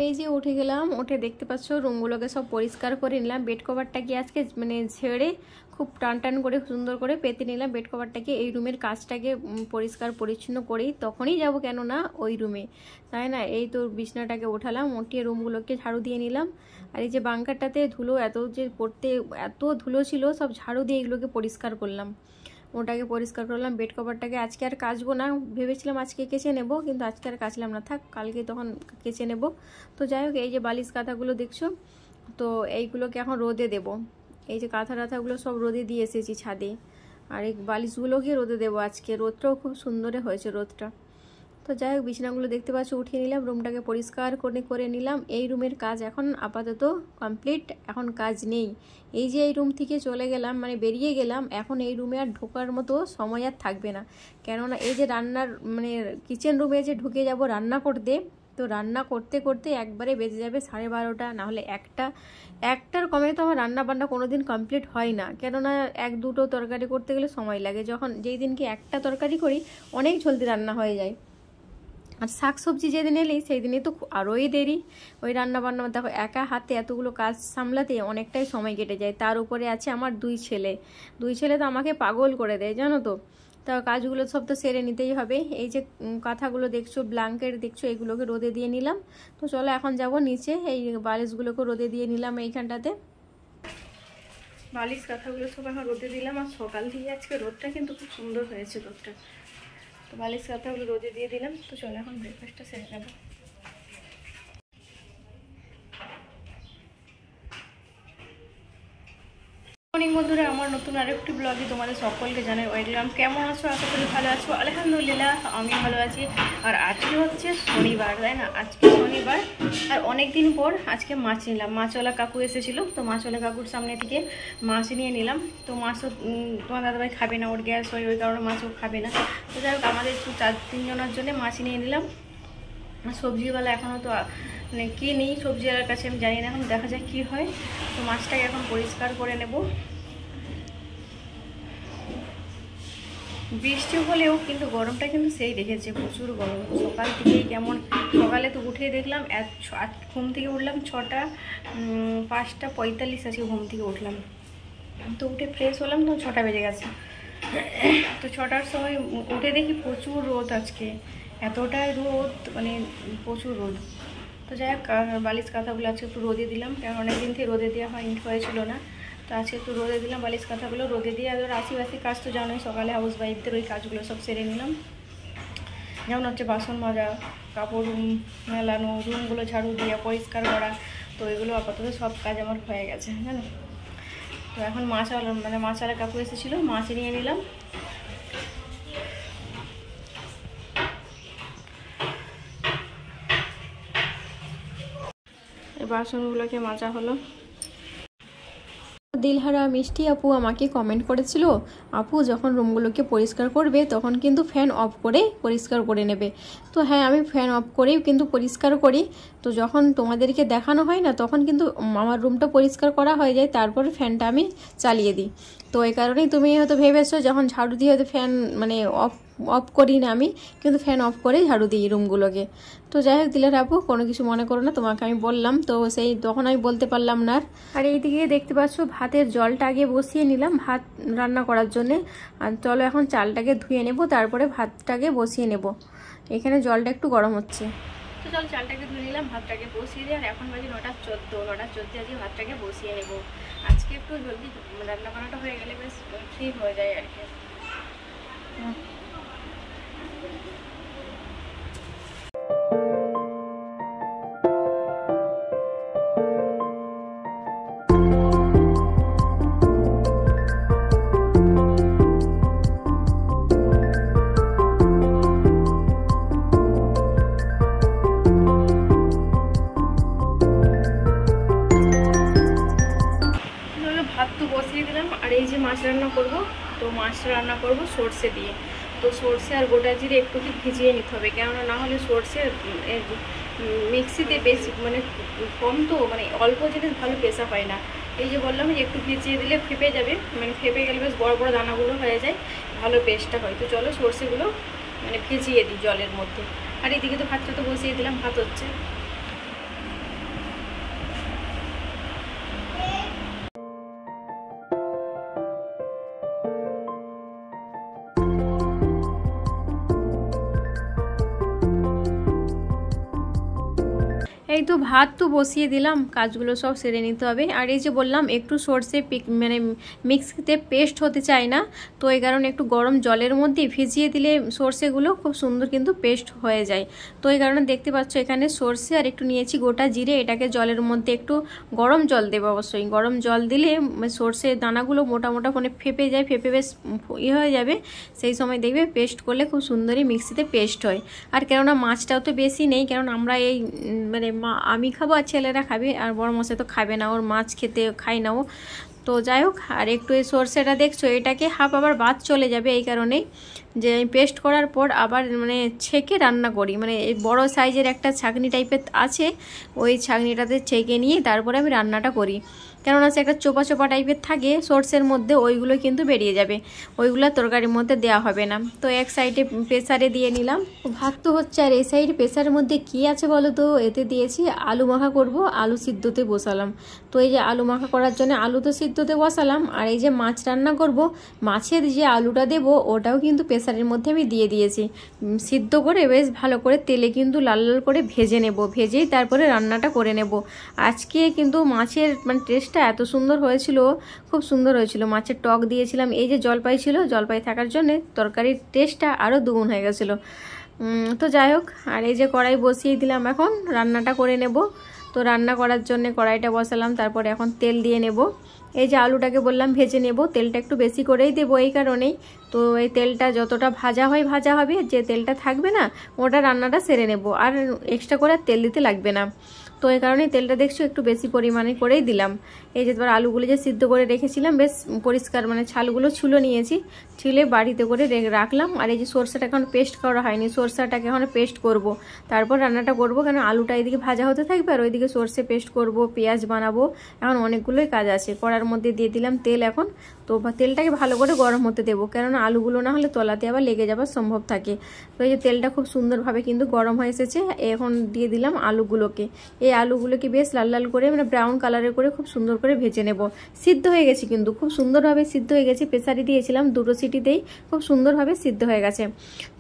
এই যে উঠে গেলাম, উঠে দেখতে পাচ্ছ রুমগুলোকে সব পরিষ্কার করে নিলাম। বেড কভারটাকে আজকে মানে ঝেড়ে খুব টান টান করে সুন্দর করে পেতে নিলাম বেড কভারটাকে। এই রুমের কাজটাকে পরিষ্কার পরিচ্ছন্ন করেই তখনই যাব, কেন না ওই রুমে, তাই না? এই তো বিছনাটাকে ওঠালাম, উঠিয়ে রুমগুলোকে ঝাড়ু দিয়ে নিলাম। আর এই যে বাঙ্কারটাতে ধুলো এত যে পড়তে এত ধুলো ছিল, সব ঝাড়ু দিয়ে এগুলোকে পরিষ্কার করলাম, ওটাকে পরিষ্কার করলাম। বেড কভারটাকে আজকে আর কাচবো না, ভেবেছিলাম আজকে কেচে নেব, কিন্তু আজকে আর কাচলাম না, থাক কালকে তখন কেচে নেব। তো যাই হোক, এই যে বালিশ কাঁথাগুলো দেখছো, তো এইগুলোকে এখন রোদে দেব। এই যে কাঁথা টাথাগুলো সব রোদে দিয়ে এসেছি ছাদে, আর এই বালিশগুলোকে রোদে দেবো আজকে। রোদটাও খুব সুন্দরে হয়েছে রোদটা। তো যাই হোক, বিছানাগুলো দেখতে পাচ্ছ উঠিয়ে নিলাম, রুমটাকে পরিষ্কার করে নিলাম। এই রুমের কাজ এখন আপাতত কমপ্লিট, এখন কাজ নেই। এই যে এই রুম থেকে চলে গেলাম, মানে বেরিয়ে গেলাম, এখন এই রুমে আর ঢোকার মতো সময় আর থাকবে না। কেননা এই যে রান্নার মানে কিচেন রুমে যে ঢুকে যাব রান্না করতে, তো রান্না করতে করতে একবারে বেজে যাবে 12:30, নাহলে 1টার কমে তো আমার রান্না বান্না কোনো দিন কমপ্লিট হয় না। কেননা 1-2টো তরকারি করতে গেলে সময় লাগে, যখন যেই দিনকে একটা তরকারি করি অনেক জলদি রান্না হয়ে যায়। আর শাকসবজি যেদিন এলি সেই দিনই তো আরোই দেরি, ওই রান্না বান্না। দেখো একা হাতে এতগুলো কাজ সামলাতে অনেকটাই সময় কেটে যায়। তার উপরে আছে আমার 2 ছেলে তো আমাকে পাগল করে দেয়, জানো তো। তা কাজগুলো সব তো সেরে নিতেই হবে। এই যে কাঁথাগুলো দেখছো, ব্ল্যাঙ্কেট দেখছো, এগুলোকে রোদে দিয়ে নিলাম। তো চলো এখন যাব নিচে, এই বালিশগুলোকে রোদে দিয়ে নিলাম এইখানটাতে। বালিশ কাঁথাগুলো সব এখন রোদে দিলাম। আর সকাল থেকে আজকে রোদটা কিন্তু খুব সুন্দর হয়েছে রোদটা। তো বালিশ কাঁথাগুলো রোদে দিয়ে দিলাম। তো চলো এখন ব্রেকফাস্টটা সেরে নেবো। মর্নিং বন্ধুরা, আমার নতুন আরেকটি ব্লগে তোমাদের সকলকে জানাই ওয়েলকাম। কেমন আছো? আশা করি ভালো আছো। আলহামদুলিল্লাহ আমি ভালো আছি। আর আজকে হচ্ছে শনিবার, তাই না? আজকে শনিবার, আর অনেক দিন পর আজকে মাছ নিলাম। মাছওয়ালা কাকু এসেছিলো, তো মাছওয়ালা কাকুর সামনে থেকে মাছ নিয়ে নিলাম। তো মাছ তো তোমার দাদাভাই খাবে না, ওর গ্যাস হয়, ওই কারণে মাছও খাবে না। তো যাই হোক, আমাদের একটু 4-3 জনের জন্য মাছ নিয়ে নিলাম। সবজিওয়ালা এখনও তো মানে কী নেই সবজিওয়ালার কাছে, আমি জানি না, এখন দেখা যাক কী হয়। তো মাছটাকে এখন পরিষ্কার করে নেব। বৃষ্টি হলেও কিন্তু গরমটা কিন্তু সেই রেখেছে, প্রচুর গরম। সকাল থেকেই কেমন, সকালে তো উঠে দেখলাম ঘুম থেকে উঠলাম 5:45 আছে ঘুম থেকে উঠলাম। তো উঠে ফ্রেশ হলাম, তো 6টা বেজে গেছে। তো 6টার সময় উঠে দেখি প্রচুর রোদ আজকে, এতটাই রোদ, মানে প্রচুর রোদ। তো যাই হোক, বালিশ কাঁথাগুলো আজকে একটু রোদে দিলাম, কারণ অনেকদিন থেকে রোদে দেওয়া হয়েছিল না। তো আজকে একটু রোদে দিলাম বালিশ কাঁথাগুলো রোদে দিয়ে। আর আশি কাজ তো জানোই, সকালে হাউস ওয়াইফদের ওই কাজগুলো সব সেরে নিলাম। যেমন হচ্ছে বাসন মাজা, কাপড় মেলানো, রুমগুলো ঝাড়ু দিয়ে পরিষ্কার করা, তো এগুলো আপাতত সব কাজ আমার হয়ে গেছে, জানো। তো এখন মাছওয়ালা কাকু এসেছিলো, মাছ নিয়ে নিলাম। এই বাসনগুলোকে মাজা হলো। দিলহারা মিষ্টি আপু আমাকে কমেন্ট করেছিল, আপু যখন রুমগুলোকে পরিষ্কার করবে তখন কিন্তু ফ্যান অফ করে পরিষ্কার করে নেবে। তো হ্যাঁ, আমি ফ্যান অফ করেই কিন্তু পরিষ্কার করি। তো যখন তোমাদেরকে দেখানো হয় না, তখন কিন্তু আমার রুমটা পরিষ্কার করা হয়ে যায়, তারপরে ফ্যানটা আমি চালিয়ে দিই। তো এই কারণেই তুমি হয়তো ভেবেছো যখন ঝাড়ু দিয়ে হয়তো ফ্যান মানে অফ করি না, আমি কিন্তু ফ্যান অফ করে ঝাড়ু দিই রুমগুলোকে। তো যাই হোক দিলের আপু, কোনো কিছু মনে করো না, তোমাকে আমি বললাম, তো সেই তখন আমি বলতে পারলাম না। আর এইদিকে দেখতে পাচ্ছ ভাতের জলটা আগে বসিয়ে নিলাম ভাত রান্না করার জন্যে। আর চলো এখন চালটাকে ধুয়ে নেব, তারপরে ভাতটাকে বসিয়ে নেব। এখানে জলটা একটু গরম হচ্ছে। তো চল চালটাকে ধুয়ে নিলাম, ভাতটাকে বসিয়ে দিই। আর এখন বাজে 9:14 আজকে ভাতটাকে বসিয়ে নেব। আজকে একটু জলদি রান্না বান্নাটা হয়ে গেলে বেশ ফ্রি হয়ে যায় আর কি। ভাত তো বসিয়ে দিলাম। আর এই যে মাছ রান্না করব, তো মাছটা রান্না করব সর্ষে দিয়ে। তো সর্ষে আর গোটা জিরে একটু ভিজিয়ে নিতে হবে, কেননা না হলে সর্ষে মিক্সিতে বেশি মানে কম, তো মানে অল্প জিনিস ভালো পেশা হয় না। এই যে বললাম যে একটু ভিজিয়ে দিলে ফেপে যাবে, মানে ফেপে গেলে বেশ বড় বড় দানাগুলো হয়ে যায়, ভালো পেস্টটা হয়। তো চলো সর্ষেগুলো মানে ভিজিয়ে দিই জলের মধ্যে। আর এদিকে তো ভাতটা তো বসিয়ে দিলাম, ভাত হচ্ছে। এই তো ভাত তো বসিয়ে দিলাম, কাজগুলো সব সেরে নিতে হবে। আর এই যে বললাম একটু সর্ষে মানে মিক্সিতে পেস্ট হতে চায় না, তো এই কারণে একটু গরম জলের মধ্যে ভিজিয়ে দিলে সর্ষেগুলো খুব সুন্দর কিন্তু পেস্ট হয়ে যায়। তো এই কারণে দেখতে পাচ্ছ এখানে সর্ষে আর একটু নিয়েছি গোটা জিরে, এটাকে জলের মধ্যে একটু গরম জল দেবো। অবশ্যই গরম জল দিলে সর্ষের দানাগুলো মোটা মোটা মানে ফেপে যায়, ফেপে বেশ হয়ে যাবে, সেই সময় দেখবে পেস্ট করলে খুব সুন্দরই মিক্সিতে পেস্ট হয়। আর কেননা মাছটাও তো বেশি নেই, কারণ আমরা এই মানে আমি খাবো আর ছেলেরা খাবে, আর বড় মশাই তো খাবে না, ওর মাছ খেতে খাই না ও। তো যাই হোক, আর একটু এই সর্ষেটা দেখছো এটাকে হাফ আবার বাদ চলে যাবে, এই কারণেই যে পেস্ট করার পর আবার মানে ছেঁকে রান্না করি। মানে এই বড় সাইজের একটা ছাঁকনি টাইপের আছে, ওই ছাঁকনিটাতে ছেঁকে নিয়ে তারপরে আমি রান্নাটা করি। কেননা সে একটা চোপা চোপা টাইপের থাকে সর্ষের মধ্যে, ওইগুলো কিন্তু বেরিয়ে যাবে, ওইগুলো তরকারির মধ্যে দেওয়া হবে না। তো এক সাইডে প্রেসারে দিয়ে নিলাম, ভাত তো হচ্ছে। আর এই সাইডে প্রেসারের মধ্যে কি আছে বলো তো, এতে দিয়েছি আলু মাখা করব, আলু সিদ্ধতে বসালাম। তো এই যে আলু মাখা করার জন্য আলু তো সিদ্ধতে বসালাম, আর এই যে মাছ রান্না করব, মাছের যে আলুটা দেব ওটাও কিন্তু প্রেসারের মধ্যে আমি দিয়ে দিয়েছি, সিদ্ধ করে বেশ ভালো করে তেলে কিন্তু লাল লাল করে ভেজে নেব, ভেজেই তারপরে রান্নাটা করে নেব। আজকে কিন্তু মাছের মানে টেস্টটা এত সুন্দর হয়েছিল, খুব সুন্দর হয়েছিল। মাছের টক দিয়েছিলাম, এই যে জলপাই ছিল, জলপাই থাকার জন্যে তরকারির টেস্টটা আরও দ্বিগুণ হয়ে গেছিলো। তো যাই হোক, আর এই যে কড়াই বসিয়ে দিলাম, এখন রান্নাটা করে নেব। তো রান্না করার জন্য কড়াইটা বসালাম, তারপরে এখন তেল দিয়ে নেব। এই যে আলুটাকে বললাম ভেজে নেব, তেলটা একটু বেশি করেই দেবো এই কারণেই। তো এই তেলটা যতটা ভাজা হয় ভাজা হবে, যে তেলটা থাকবে না ওটা রান্নাটা সেরে নেব, আর এক্সট্রা করে তেল দিতে লাগবে না। তো এই কারণেই তেলটা দেখছো একটু বেশি পরিমাণে করেই দিলাম। এই যে তোমার আলুগুলো যে সিদ্ধ করে রেখেছিলাম বেশ পরিষ্কার মানে ছালগুলো ছুলো নিয়েছি, ছিলে বাড়িতে করে রাখলাম। আর এই যে সরষেটা এখন পেস্ট করা হয়নি, সরষেটাকে এখন পেস্ট করব, তারপর রান্নাটা করব। কেন আলুটা এদিকে ভাজা হতে থাকবে আর ওইদিকে সরষে পেস্ট করব, পেঁয়াজ বানাবো, এখন অনেকগুলোই কাজ আছে। কড়ার মধ্যে দিয়ে দিলাম তেল এখন। তো তেলটাকে ভালো করে গরম হতে দেবো, কেননা আলুগুলো না হলে তলাতে আবার লেগে যাবার সম্ভব থাকে। তো এই যে তেলটা খুব সুন্দরভাবে কিন্তু গরম হয়ে এসেছে, এখন দিয়ে দিলাম আলুগুলোকে। এই আলুগুলোকে বেশ লাল লাল করে মানে ব্রাউন কালারের করে খুব সুন্দর করে ভেজে নেব। সিদ্ধ হয়ে গেছে কিন্তু, খুব সুন্দরভাবে সিদ্ধ হয়ে গেছে, প্রেসারে দিয়েছিলাম, দুটো সিটিতেই খুব সুন্দরভাবে সিদ্ধ হয়ে গেছে।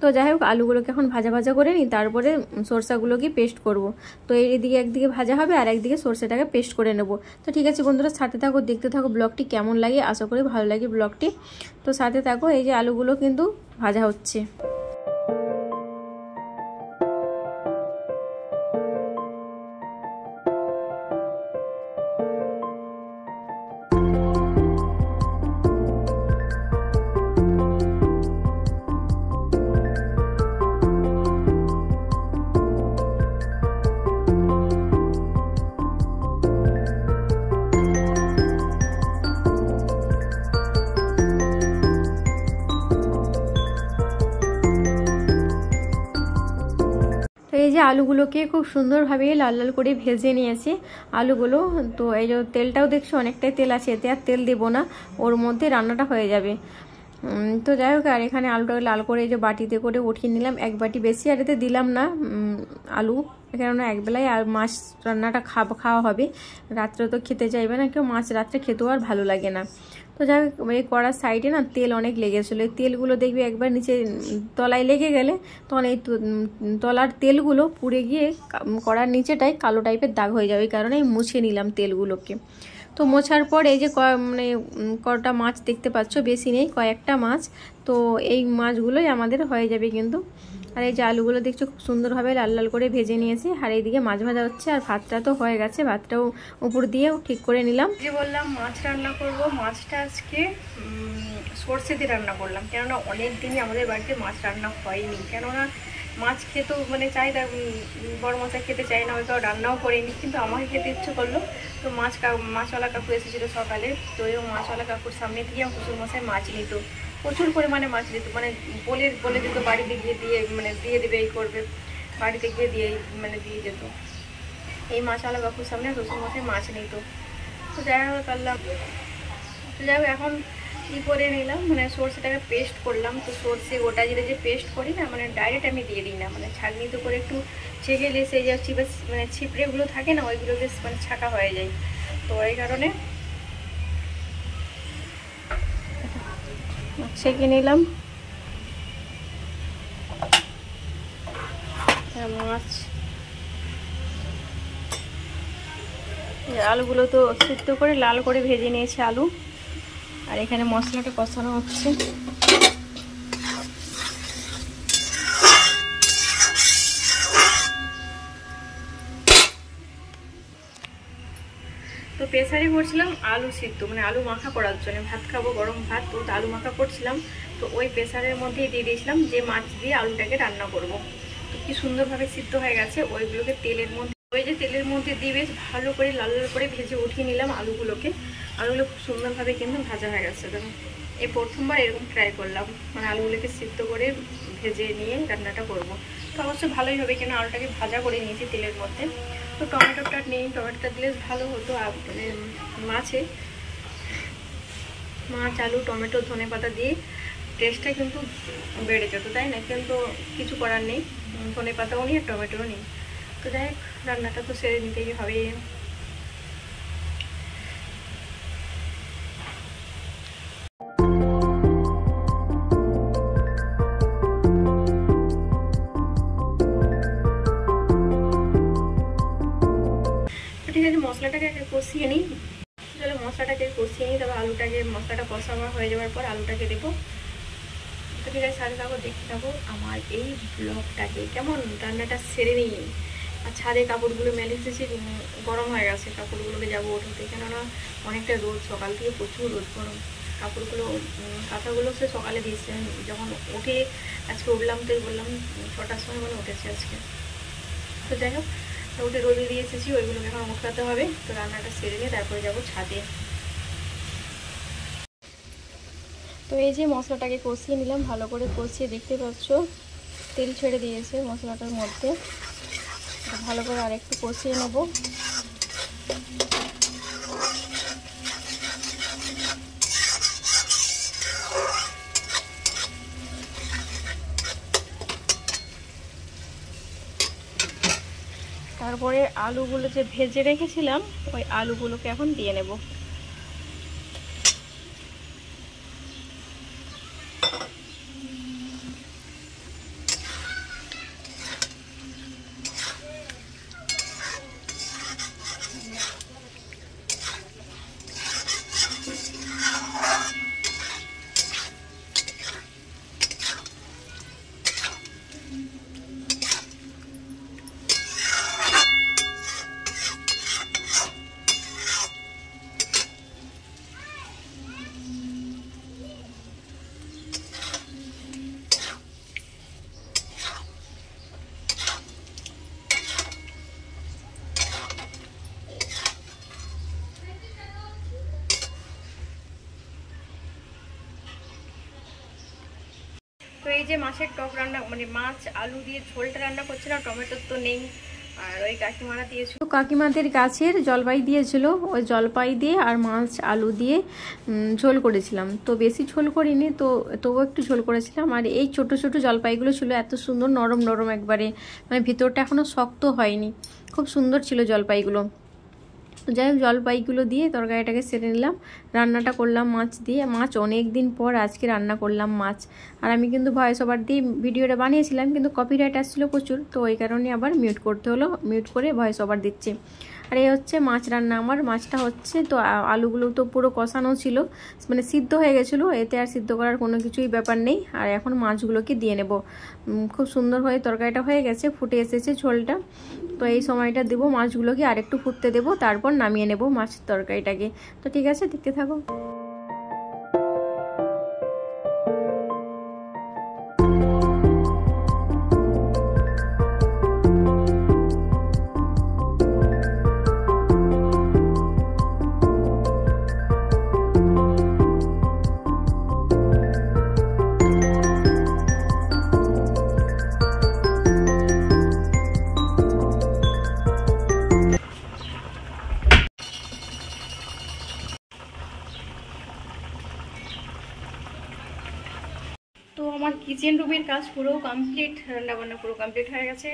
তো যাই হোক, আলুগুলোকে এখন ভাজা ভাজা করে নিই, তারপরে সরষাগুলোকে পেস্ট করব। তো এইদিকে একদিকে ভাজা হবে আর একদিকে সরষেটাকে পেস্ট করে নেব। তো ঠিক আছে বন্ধুরা, সাথে থাকো, দেখতে থাকো ব্লগটি কেমন লাগে, আশা করি ভালো লাগে ব্লগটি। তো সাথে থাকো, এই যে আলুগুলো কিন্তু ভাজা হচ্ছে। তো এই যে আলুগুলোকে খুব সুন্দরভাবে লাল লাল করে ভেজে নিয়েছি আলুগুলো। তো এই যে তেলটাও দেখছো অনেকটাই তেল আছে, এতে আর তেল দেবো না, ওর মধ্যে রান্নাটা হয়ে যাবে। তো যাই হোক, আর এখানে আলুটাকে লাল করে এই যে বাটিতে করে উঠিয়ে নিলাম, এক বাটি বেশি আর এতে দিলাম না আলু, কেননা একবেলায় আর মাছ রান্নাটা খাওয়া হবে, রাত্রে তো খেতে চাইবে না কেউ, মাছ রাত্রে খেতেও আর ভালো লাগে না। তো যাই হোক, এই কড়ার সাইডে না তেল অনেক লেগেছিলো, এই তেলগুলো দেখবি একবার নিচে তলায় লেগে গেলে তখন এই তলার তেলগুলো পুড়ে গিয়ে কড়ার নিচেটায় কালো টাইপের দাগ হয়ে যাবে, এই কারণে মুছে নিলাম তেলগুলোকে। তো মোছার পর এই যে মানে কটা মাছ দেখতে পাচ্ছ, বেশি নেই, কয়েকটা মাছ। তো এই মাছগুলোই আমাদের হয়ে যাবে কিন্তু। আর এই যে আলুগুলো দেখছো খুব সুন্দরভাবে লাল লাল করে ভেজে নিয়েছি, আর এইদিকে মাছ ভাজা হচ্ছে, আর ভাতটা তো হয়ে গেছে, ভাতটাও উপর দিয়েও ঠিক করে নিলাম। যে বললাম মাছ রান্না করব, মাছটা আজকে সরষে দিয়ে রান্না করলাম, কেননা অনেক দিনই আমাদের বাড়িতে মাছ রান্না হয়নি, কেননা মাছ খেতেও মানে চাই, তার বড় মশাই খেতে চাই না, হয়তো রান্নাও করিনি, কিন্তু আমাকে খেতে ইচ্ছে করলো। তো মাছওয়ালা কাকু এসেছিলো সকালে, তো এই মাছওয়ালা কাকুর সামনে থেকে আমার শ্বশুর মশাই মাছ নিত, প্রচুর পরিমাণে মাছ নিত, মানে বলে দিত বাড়িতে গিয়ে দিয়ে দেবে, এই করবে, বাড়িতে গিয়ে দিয়ে যেত। এই মাছওয়ালা কাকুর সামনে শ্বশুর মশাই মাছ নিত। তো যাই হোক করলাম, তো যাই হোক এখন কী করে নিলাম, মানে সরষেটাকে পেস্ট করলাম। তো সরষে গোটা জিরে যে পেস্ট করি না, মানে ডাইরেক্ট আমি দিয়ে দিই না, মানে ছাঁকনিতে করে একটু ছেঁকে নিয়ে সেই যে মানে ছিপড়েগুলো থাকে না, ওইগুলো বেশ মানে ছাঁকা হয়ে যায়। তো এই কারণে ছেঁকে নিলাম। মাছ আলুগুলো তো সিদ্ধ করে লাল করে ভেজে নিয়েছি আলু, আর এখানে মশলাটা কষানো হচ্ছে। তো প্রেসারে করছিলাম আলু সিদ্ধ, মানে আলু মাখা করার জন্য, ভাত খাবো গরম ভাত, তো আলু মাখা করছিলাম। তো ওই প্রেসারের মধ্যেই দিয়ে দিয়েছিলাম যে মাছ দিয়ে আলুটাকে রান্না করব। তো কি সুন্দরভাবে সিদ্ধ হয়ে গেছে। ওইগুলোকে তেলের মধ্যে, ওই যে তেলের মধ্যে দিয়ে বেশ ভালো করে লাল লাল করে ভেজে উঠিয়ে নিলাম আলুগুলোকে। আলুগুলো খুব সুন্দরভাবে কিন্তু ভাজা হয়ে গেছে। দেখুন, এই প্রথমবার এরকম ট্রাই করলাম, মানে আলুগুলোকে সিদ্ধ করে ভেজে নিয়ে রান্নাটা করব। তো অবশ্যই ভালোই হবে, কেন আলুটাকে ভাজা করে নিয়েছি তেলের মধ্যে। তো টমেটোটা নেই, টমেটোটা দিলে ভালো হতো। মানে মাছ আলু টমেটো ধনে পাতা দিয়ে টেস্টটা কিন্তু বেড়ে যেত, তাই না? কিন্তু কিছু করার নেই, ধনে পাতাও নেই আর টমেটোও নেই। তো যাই হোক, রান্নাটা তো সেরে নিতেই হবে। ঠিক আছে, মশলাটাকে কষিয়ে নিই। চলো মশলাটাকে কষিয়ে নিই, তবে আলুটাকে, মশলাটা কষা হয়ে যাওয়ার পর আলুটাকে দেবো। তো ঠিক আছে, সাথে থাকো, দেখতে থাকো আমার এই ব্লগটাকে। কেমন রান্নাটা সেরে নিই। আর ছাদে কাপড়গুলো মেলে এসেছি, গরম হয়ে গেছে। কাপড়গুলোকে যাবো ওঠাতে, কেননা অনেকটা রোদ, সকাল থেকে প্রচুর রোদ, গরম। কাপড়গুলো কাঁথাগুলো সে সকালে দিয়েছে, যখন উঠে আজকে উঠলাম, তো বললাম 6টার সময় মানে উঠেছে আজকে। তো যাই হোক, উঠে রোদে দিয়ে এসেছি, ওইগুলোকে এখন উঠাতে হবে। তো রান্নাটা সেরে নিয়ে তারপরে যাবো ছাদে। তো এই যে মশলাটাকে কষিয়ে নিলাম, ভালো করে কষিয়ে, দেখতে পাচ্ছ তেল ছেড়ে দিয়েছে মশলাটার মধ্যে। ভালো করে আরেকটু কষিয়ে নেব। তারপরে আলুগুলো যে ভেজে রেখেছিলাম, ওই আলুগুলোকে এখন দিয়ে নেব। তো এই যে মাছের টক রান্না, মানে মাছ আলু দিয়ে ঝোলটা রান্না করছিলাম, টমেটো তো নেই, আর ওই কাকিমারা দিয়েছিল, কাকিমাদের গাছের জলপাই দিয়েছিল, ওই জলপাই দিয়ে আর মাছ আলু দিয়ে ঝোল করেছিলাম। তো বেশি ঝোল করিনি, তো তবুও একটু ঝোল করেছিলাম। আর এই ছোট ছোট জলপাইগুলো ছিল এত সুন্দর, নরম নরম একবারে, মানে ভিতরটা এখনো শক্ত হয়নি, খুব সুন্দর ছিল জলপাইগুলো। যাই হোক, জলপাইগুলো দিয়ে তরকারিটাকে সেরে নিলাম, রান্নাটা করলাম মাছ দিয়ে। মাছ অনেক দিন পর আজকে রান্না করলাম মাছ। আর আমি কিন্তু ভয়েস ওভার দিয়ে ভিডিওটা বানিয়েছিলাম, কিন্তু কপিরাইট আসছিলো প্রচুর, তো ওই কারণে আবার মিউট করতে হলো, মিউট করে ভয়েস ওভার দিচ্ছি। আর এই হচ্ছে মাছ রান্না আমার। মাছটা হচ্ছে, তো আলুগুলো তো পুরো কষানো ছিল, মানে সিদ্ধ হয়ে গেছিলো, এতে আর সিদ্ধ করার কোনো কিছুই ব্যাপার নেই। আর এখন মাছগুলোকে দিয়ে নেব। খুব সুন্দর হয়ে তরকারিটা হয়ে গেছে, ফুটে এসেছে ঝোলটা। তো এই সময়টা দেবো মাছগুলোকে, আর একটু ফুটতে দেবো, তারপর নামিয়ে নেব মাছের তরকারিটাকে। তো ঠিক আছে, দেখতে থাকো। তো আমার কিচেন রুমের কাজ পুরো কমপ্লিট, রান্নাবান্না পুরো কমপ্লিট হয়ে গেছে।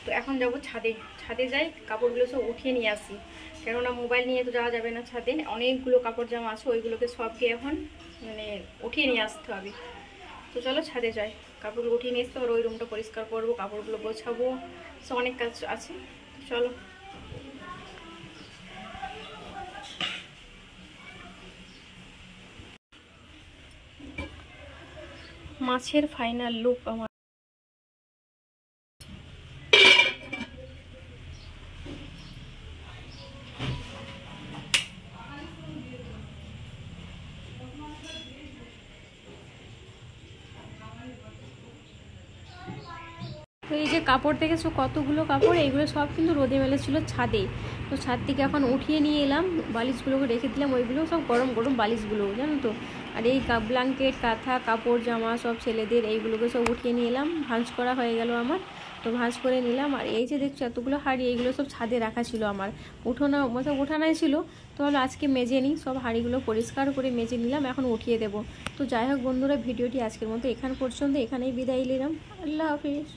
তো এখন যাব ছাদে। ছাদে যাই, কাপড়গুলো সব উঠিয়ে নিয়ে আসি, কেননা মোবাইল নিয়ে তো যাওয়া যাবে না ছাদে। অনেকগুলো কাপড় জামা আছে, ওইগুলোকে সবকে এখন মানে উঠিয়ে নিয়ে আসতে হবে। তো চলো ছাদে যাই, কাপড়গুলো উঠিয়ে নিয়ে আসতে, আর ওই রুমটা পরিষ্কার করবো, কাপড়গুলো গোছাবো, সব অনেক কাজ আছে। চলো। মাছের ফাইনাল লুক আমার। তো এই যে কাপড় দেখেছো কতগুলো কাপড়, এইগুলো সব কিন্তু রোদে মেলেছিল ছাদে। তো ছাদ থেকে এখন উঠিয়ে নিয়ে এলাম, বালিশগুলোকে রেখে দিলাম, ওইগুলো সব গরম গরম বালিশগুলো জানো তো। আর এই ব্ল্যাঙ্কেট কাঁথা কাপড় জামা সব ছেলেদের এইগুলোকে সব উঠিয়ে নিয়ে এলাম, ভাঁজ করা হয়ে গেল আমার। তো ভাঁজ করে নিলাম। আর এই যে দেখছো এতগুলো হাঁড়ি, এইগুলো সব ছাদে রাখা ছিল আমার, উঠানাই ছিল। তো হলো আজকে মেজে নিই, সব হাঁড়িগুলো পরিষ্কার করে মেজে নিলাম, এখন উঠিয়ে দেবো। তো যাই হোক বন্ধুরা, ভিডিওটি আজকের মতো এখান পর্যন্ত, এখানেই বিদায় নিলাম। আল্লাহ হাফিজ।